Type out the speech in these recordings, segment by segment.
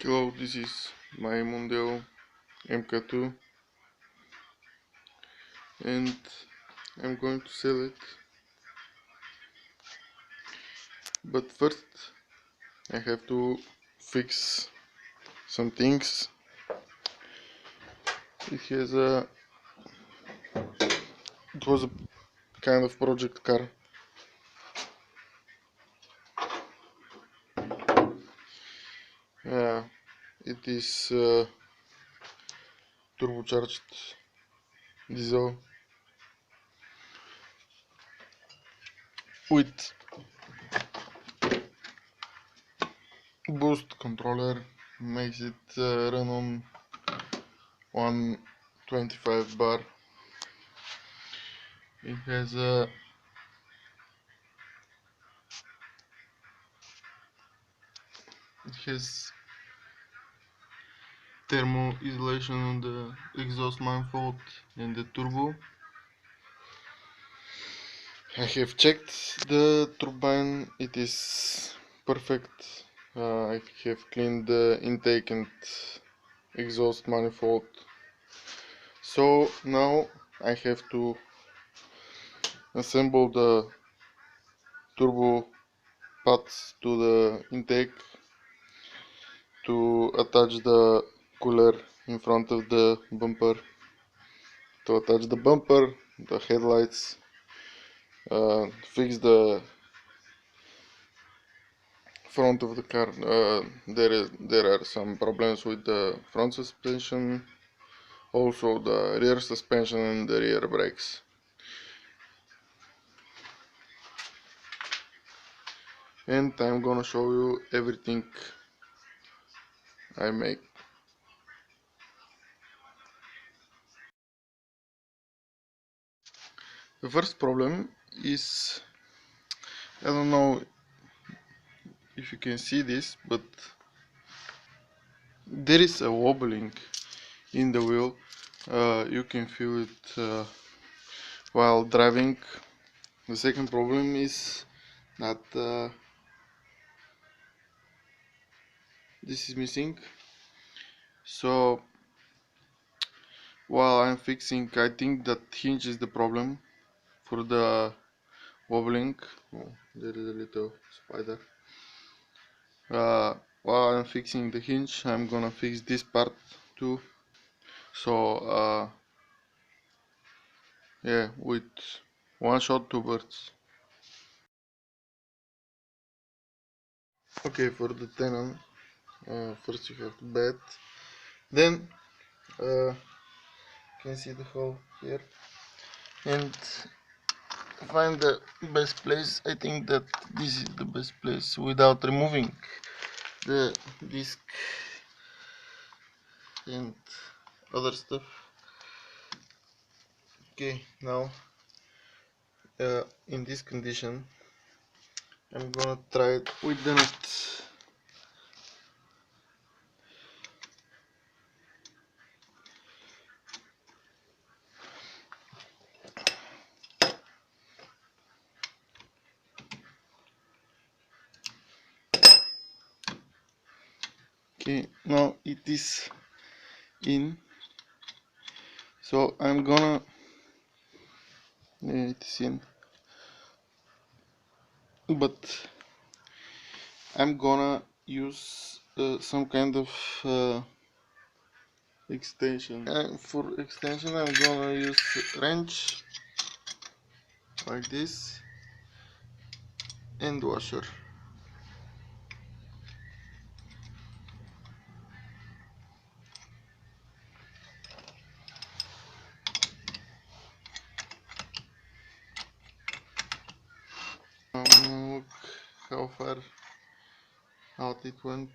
Hello, this is my Mondeo MK2 and I'm going to sell it, but first I have to fix some things. It was a kind of project car. uh, it is turbocharged diesel with boost controller, makes it run on 125 bar. It has a it has thermal isolation on the exhaust manifold and the turbo. I have checked the turbine, it is perfect. I have cleaned the intake and exhaust manifold. So now I have to assemble the turbo pads to the intake to attach the cooler in front of the bumper, to attach the bumper, the headlights, fix the front of the car. There are some problems with the front suspension, also the rear suspension and the rear brakes. And I'm gonna show you everything I make. The first problem is, I don't know if you can see this, but there is a wobbling in the wheel. You can feel it while driving. The second problem is that this is missing. So while I'm fixing, I think that hinge is the problem for the wobbling. Oh, there is a little spider. While I'm fixing the hinge, I'm gonna fix this part too. So yeah, with one shot, two birds. Okay, for the tenon, first you have to bed, then you can see the hole here, and find the best place. I think that this is the best place without removing the disc and other stuff. Okay, now in this condition I'm gonna try it with the nut. Okay, now it is in, so I'm gonna, yeah, it is in, but I'm gonna use some kind of extension. For extension I'm gonna use wrench like this and washer. Look how far out it went.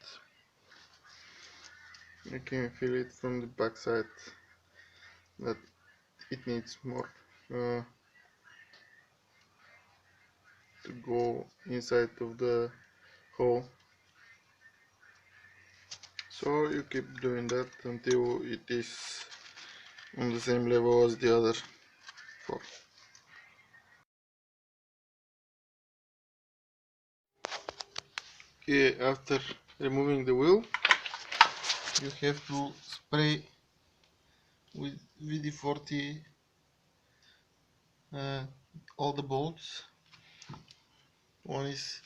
I can feel it from the back side that it needs more to go inside of the hole. So you keep doing that until it is on the same level as the other four. Okay, after removing the wheel, you have to spray with WD-40 all the bolts. One is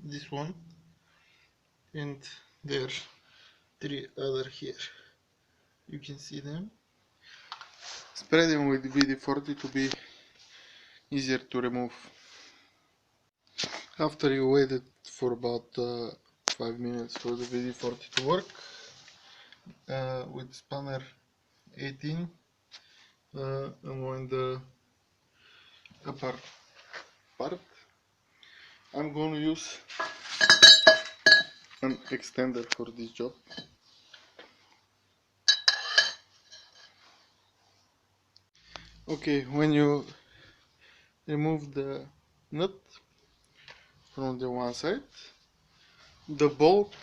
this one, and there's three other here. You can see them. Spray them with WD-40 to be easier to remove. After you waited for about 5 minutes for the WD-40 to work, with spanner 18, unwind the upper part. I'm going to use an extender for this job. Okay, when you remove the nut from the one side, the bolt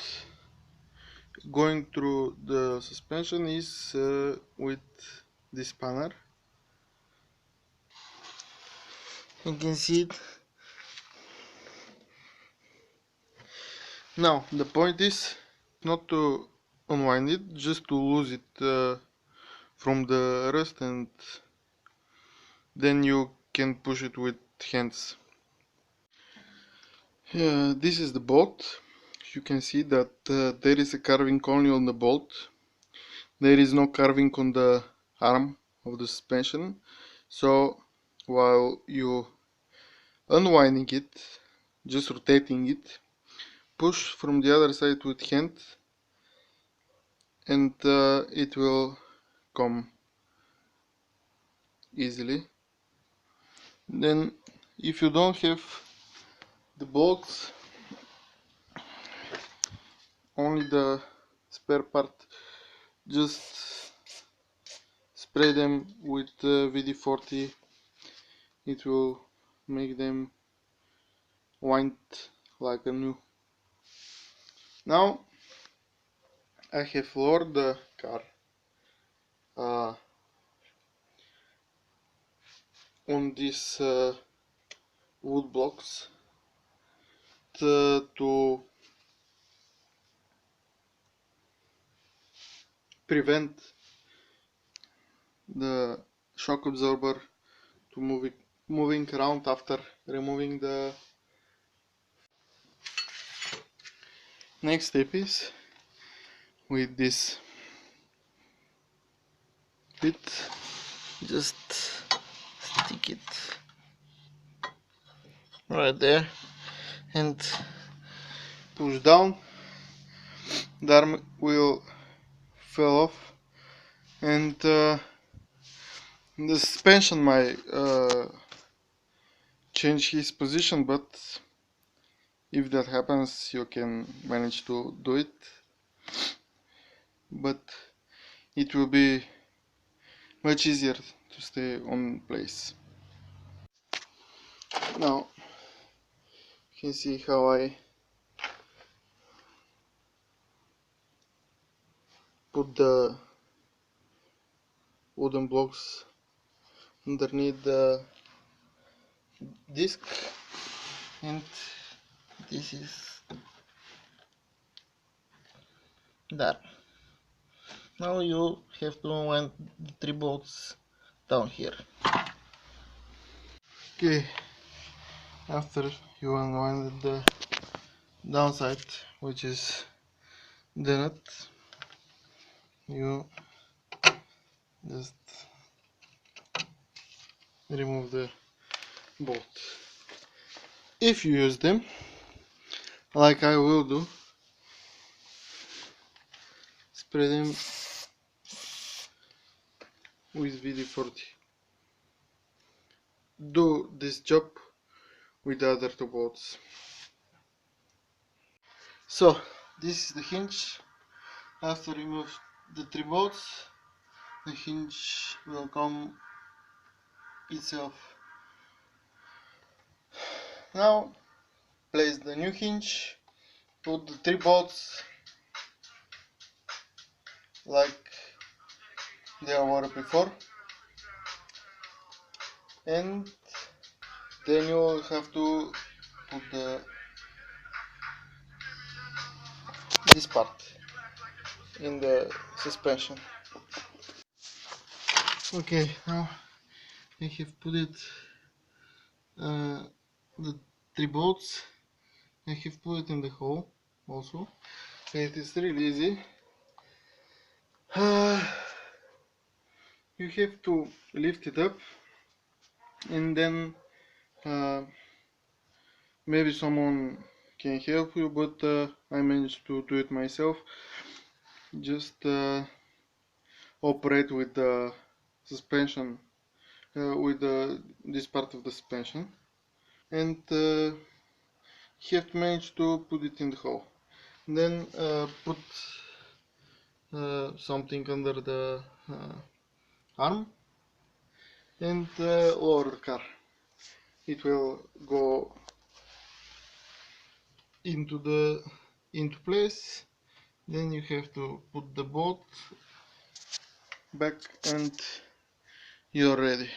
going through the suspension is with this spanner. You can see it. Now the point is not to unwind it, just to lose it from the rest, and then you can push it with hands. This is the bolt. You can see that there is a carving only on the bolt. There is no carving on the arm of the suspension. So while you unwinding it, just rotating it, push from the other side with hand, and it will come easily. Then if you don't have the bolts, only the spare part, just spray them with WD-40. It will make them wind like a new. Now I have lowered the car on these wood blocks to prevent the shock absorber to moving around after removing the. Next step is with this bit, just stick it right there and push down. The arm will fall off, and the suspension might change his position, but if that happens you can manage to do it, but it will be much easier to stay on place. Now you can see how I put the wooden blocks underneath the disc, and this is that. Now you have to unwind the 3 bolts down here. Okay, after you unwind the downside, which is the nut, you just remove the bolt. If you use them like I will do, spray them with WD-40. Do this job with the other 2 bolts. So this is the hinge. After remove the 3 bolts, the hinge will come itself. Now place the new hinge, put the 3 bolts like they were before, and then you will have to put this part. in the suspension. Okay, now I have put it the 3 bolts. I have put it in the hole also. It is really easy. You have to lift it up, and then maybe someone can help you, but I managed to do it myself. Just operate with the suspension, with this part of the suspension, and have to manage to put it in the hole. Then put something under the arm and lower the car. It will go into place. Then you have to put the bolt back and you're ready.